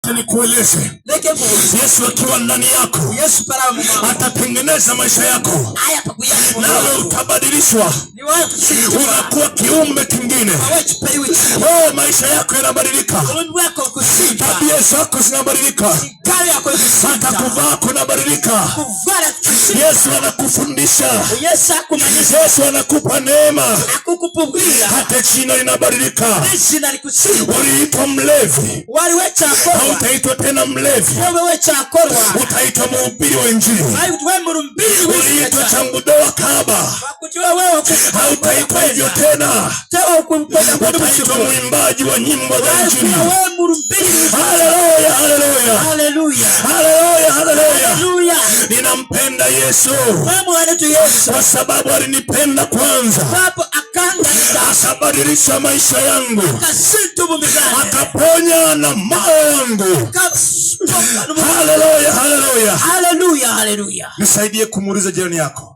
Acha nikueleze. Yesu akiwa ndani yako atatengeneza maisha yako, nawe utabadilishwa, unakuwa kiumbe kingine. Maisha yako yanabadilika, tabia zako zinabadilika, hata kuvaa kunabadilika. Yesu anakufundisha, Yesu anakupa neema, hata jina linabadilika. Uliitwa mlevi, hautaitwa tena mlevi, utaitwa mhubiri wa Injili. Uliitwa changudoa kahaba, hautaitwa hivyo tena, utaitwa mwimbaji wa nyimbo za Injili. Haleluya, haleluya, haleluya, haleluya. Ninampenda Yesu kwa sababu alinipenda kwanza, akabadilisha maisha yangu, akaponya na moyo wangu. Haleluya, haleluya, haleluya. Nisaidie kumuuliza jirani yako.